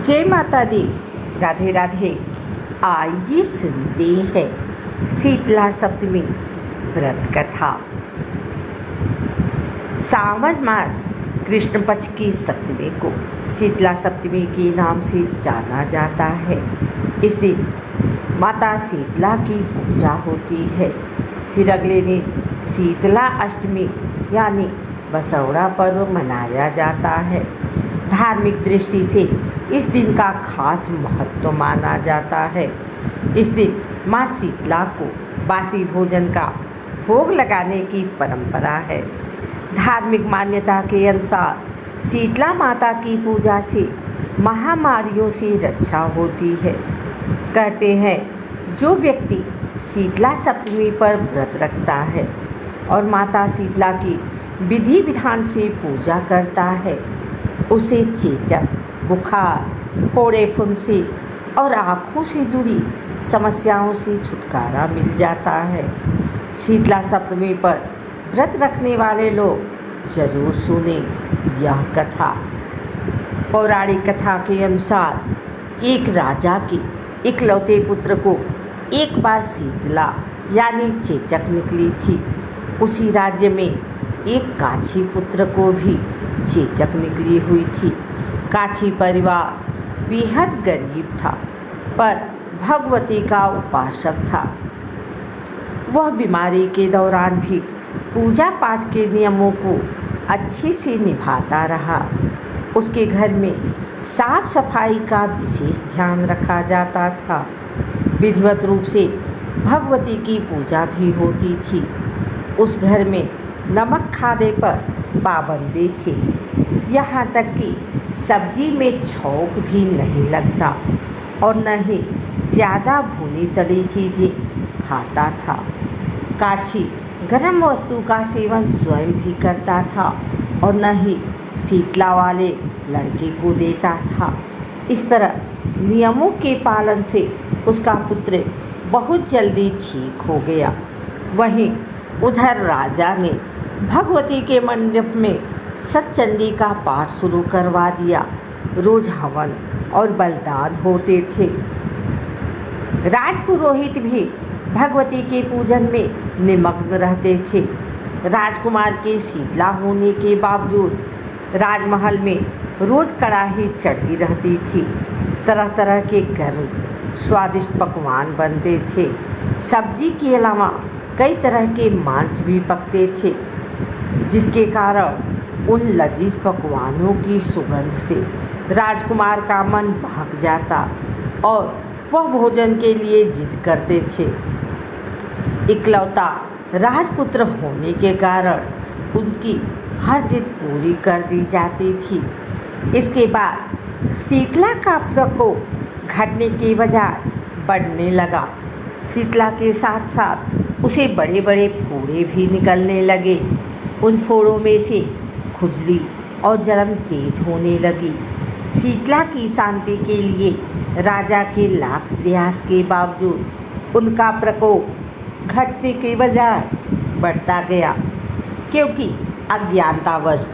जय माता दी। राधे राधे। आइए सुनते हैं शीतला सप्तमी व्रत कथा। सावन मास कृष्ण पक्ष की सप्तमी को शीतला सप्तमी के नाम से जाना जाता है। इस दिन माता शीतला की पूजा होती है। फिर अगले दिन शीतला अष्टमी यानी बसौड़ा पर्व मनाया जाता है। धार्मिक दृष्टि से इस दिन का खास महत्व माना जाता है। इस दिन माँ शीतला को बासी भोजन का भोग लगाने की परंपरा है। धार्मिक मान्यता के अनुसार शीतला माता की पूजा से महामारियों से रक्षा होती है। कहते हैं जो व्यक्ति शीतला सप्तमी पर व्रत रखता है और माता शीतला की विधि विधान से पूजा करता है, उसे चेचक, बुखार, फोड़े फुंसी और आँखों से जुड़ी समस्याओं से छुटकारा मिल जाता है। शीतला सप्तमी पर व्रत रखने वाले लोग जरूर सुने यह कथा। पौराणिक कथा के अनुसार एक राजा के इकलौते पुत्र को एक बार शीतला यानी चेचक निकली थी। उसी राज्य में एक काछी पुत्र को भी चेचक निकली हुई थी। काछी परिवार बेहद गरीब था पर भगवती का उपासक था। वह बीमारी के दौरान भी पूजा पाठ के नियमों को अच्छे से निभाता रहा। उसके घर में साफ सफाई का विशेष ध्यान रखा जाता था। विधिवत रूप से भगवती की पूजा भी होती थी। उस घर में नमक खाने पर पाबंदी थी। यहाँ तक कि सब्जी में छौंक भी नहीं लगता और न ही ज़्यादा भुनी तली चीज़ें खाता था। काछी गर्म वस्तु का सेवन स्वयं भी करता था और न ही शीतला वाले लड़के को देता था। इस तरह नियमों के पालन से उसका पुत्र बहुत जल्दी ठीक हो गया। वहीं उधर राजा ने भगवती के मंडप में सतचंडी का पाठ शुरू करवा दिया। रोज हवन और बलिदान होते थे। राजपुरोहित भी भगवती के पूजन में निमग्न रहते थे। राजकुमार के शीतला होने के बावजूद राजमहल में रोज कड़ाही चढ़ी रहती थी। तरह तरह के गर्म स्वादिष्ट पकवान बनते थे। सब्जी के अलावा कई तरह के मांस भी पकते थे, जिसके कारण उन लजीज पकवानों की सुगंध से राजकुमार का मन बहक जाता और वह भोजन के लिए जिद करते थे। इकलौता राजपुत्र होने के कारण उनकी हर जिद पूरी कर दी जाती थी। इसके बाद शीतला का प्रकोप घटने के बजाय बढ़ने लगा। शीतला के साथ साथ उसे बड़े बड़े फोड़े भी निकलने लगे। उन फोड़ों में से खुजली और जलन तेज होने लगी। शीतला की शांति के लिए राजा के लाख प्रयास के बावजूद उनका प्रकोप घटने के बजाय बढ़ता गया, क्योंकि अज्ञानतावश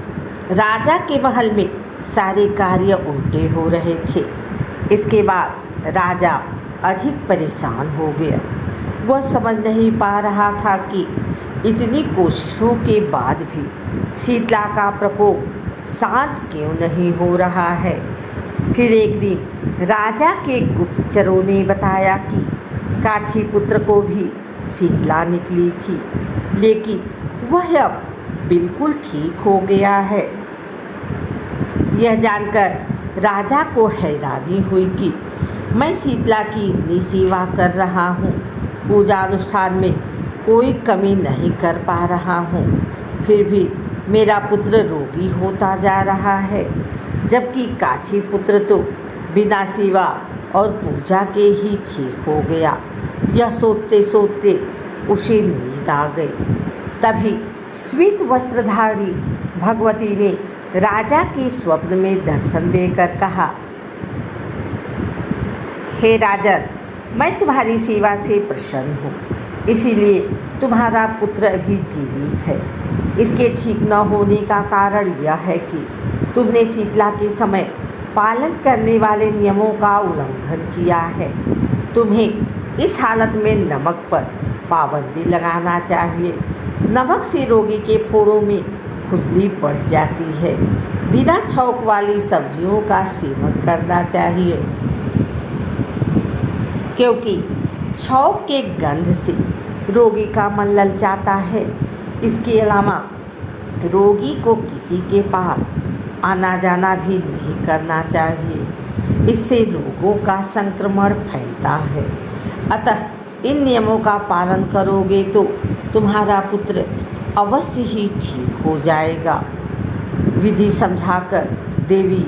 राजा के महल में सारे कार्य उल्टे हो रहे थे। इसके बाद राजा अधिक परेशान हो गया। वह समझ नहीं पा रहा था कि इतनी कोशिशों के बाद भी शीतला का प्रकोप शांत क्यों नहीं हो रहा है। फिर एक दिन राजा के गुप्तचरों ने बताया कि काछी पुत्र को भी शीतला निकली थी, लेकिन वह अब बिल्कुल ठीक हो गया है। यह जानकर राजा को हैरानी हुई कि मैं शीतला की इतनी सेवा कर रहा हूँ, पूजा अनुष्ठान में कोई कमी नहीं कर पा रहा हूँ, फिर भी मेरा पुत्र रोगी होता जा रहा है, जबकि काछी पुत्र तो बिना सेवा और पूजा के ही ठीक हो गया। यह सोचते सोचते उसे नींद आ गई। तभी श्वेत वस्त्रधारी भगवती ने राजा के स्वप्न में दर्शन देकर कहा, हे राजन, मैं तुम्हारी सेवा से प्रसन्न हूँ, इसीलिए तुम्हारा पुत्र अभी जीवित है। इसके ठीक न होने का कारण यह है कि तुमने शीतला के समय पालन करने वाले नियमों का उल्लंघन किया है। तुम्हें इस हालत में नमक पर पाबंदी लगाना चाहिए। नमक से रोगी के फोड़ों में खुजली बढ़ जाती है। बिना छौंक वाली सब्जियों का सेवन करना चाहिए, क्योंकि छौंक के गंध से रोगी का मन ललचाता है। इसके अलावा रोगी को किसी के पास आना जाना भी नहीं करना चाहिए। इससे रोगों का संक्रमण फैलता है। अतः इन नियमों का पालन करोगे तो तुम्हारा पुत्र अवश्य ही ठीक हो जाएगा। विधि समझाकर देवी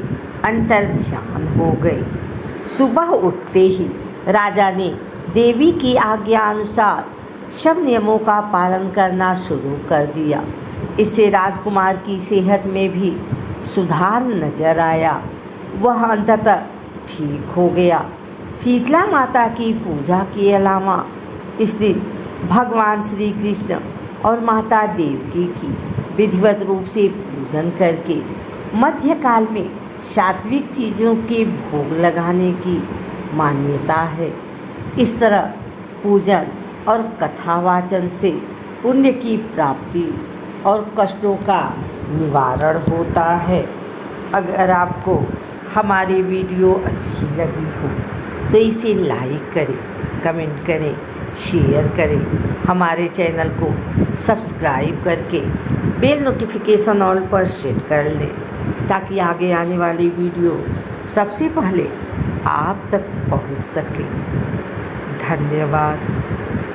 अंतर्ध्यान हो गई। सुबह उठते ही राजा ने देवी की आज्ञा अनुसार सब नियमों का पालन करना शुरू कर दिया। इससे राजकुमार की सेहत में भी सुधार नजर आया। वह अंततः ठीक हो गया। शीतला माता की पूजा के अलावा इस दिन भगवान श्री कृष्ण और माता देवकी की विधिवत रूप से पूजन करके मध्यकाल में सात्विक चीज़ों के भोग लगाने की मान्यता है। इस तरह पूजन और कथावाचन से पुण्य की प्राप्ति और कष्टों का निवारण होता है। अगर आपको हमारी वीडियो अच्छी लगी हो तो इसे लाइक करें, कमेंट करें, शेयर करें। हमारे चैनल को सब्सक्राइब करके बेल नोटिफिकेशन ऑल पर सेट कर लें, ताकि आगे आने वाली वीडियो सबसे पहले आप तक पहुंच सके। धन्यवाद।